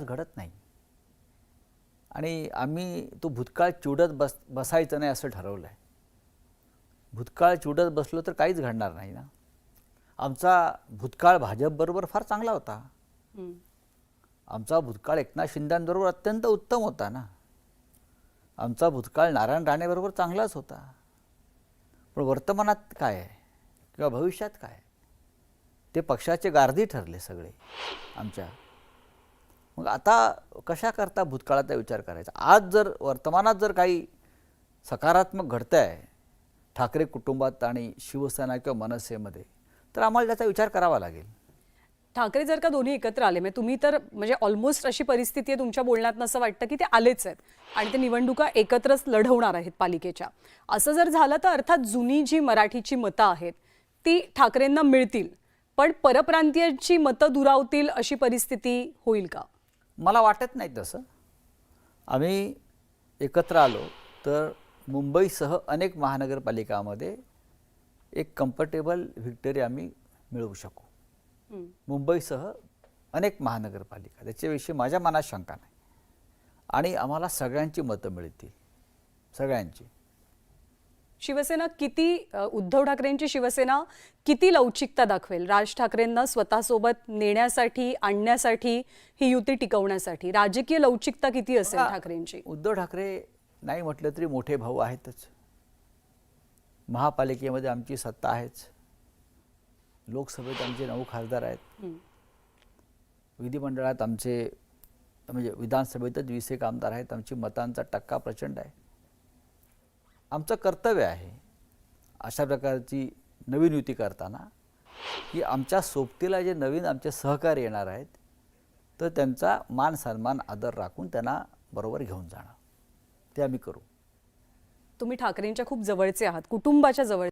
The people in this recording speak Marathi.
घडत नाही आणि आम्ही तो भूतकाळ चिडत बसायचं नाही असं ठरवलं आहे. भूतकाळ चिडत बसलो तर काहीच घडणार नाही ना. आमचा भूतकाळ भाजपबरोबर फार चांगला होता. आमचा भूतकाळ एकनाथ शिंदेंबरोबर अत्यंत उत्तम होता ना. आमचा भूतकाळ नारायण राणेबरोबर चांगलाच होता. पण वर्तमानात काय आहे किंवा भविष्यात काय आहे ते पक्षाचे गारदी ठरले सगळे आमच्या. मग आता कशा करता भूतकाळाचा विचार करायचा. आज जर वर्तमानात जर काही सकारात्मक घडतं आहे ठाकरे कुटुंबात आणि शिवसेना किंवा मनसेमध्ये तर आम्हाला त्याचा विचार करावा लागेल. ठाकरे जर का दोन्ही एकत्र आले म्हणजे तुम्ही तर म्हणजे ऑलमोस्ट अशी परिस्थिती आहे तुमच्या बोलण्यात असं वाटतं की ते आलेच आहेत आणि ते निवडणुका एकत्रच लढवणार आहेत पालिकेच्या. असं जर झालं तर अर्थात जुनी जी मराठीची मतं आहेत ती ठाकरेंना मिळतील पण परप्रांतीयांची मतं दुरावतील अशी परिस्थिती होईल का? मला वाटत नाही तसं. आम्ही एकत्र आलो तर मुंबईसह अनेक महानगरपालिकांमध्ये एक कम्फर्टेबल व्हिक्टरी आम्ही मिळवू शकू. मुंबईसह अनेक महानगरपालिका त्याच्याविषयी माझ्या मनात शंका नाही आणि आम्हाला सगळ्यांची मतं मिळतील सगळ्यांची. शिवसेना किती उद्धव ठाकरेंची शिवसेना किती लवचिकता दाखवेल राज ठाकरेंना स्वतःसोबत नेण्यासाठी आणण्यासाठी ही युती टिकवण्यासाठी राजकीय लवचिकता किती असेल ठाकरेंची? उद्धव ठाकरे नाही म्हटलं तरी मोठे भाऊ आहेतच. महापालिकेमध्ये आमची सत्ता आहेच. लोकसभेत आमचे 9 खासदार आहेत. विधिमंडळात आमचे म्हणजे विधानसभेतच 20 आमदार आहेत. आमची मतांचा टक्का प्रचंड आहे. आमचं कर्तव्य आहे अशा प्रकारची नवीन युती करताना की आमच्या सोबतीला जे नवीन आमचे सहकारी येणार आहेत तर त्यांचा मान सन्मान आदर राखून त्यांना बरोबर घेऊन जाणं ते आम्ही करू. तुम्ही ठाकरेंच्या खूप जवळचे आहात कुटुंबाच्या जवळ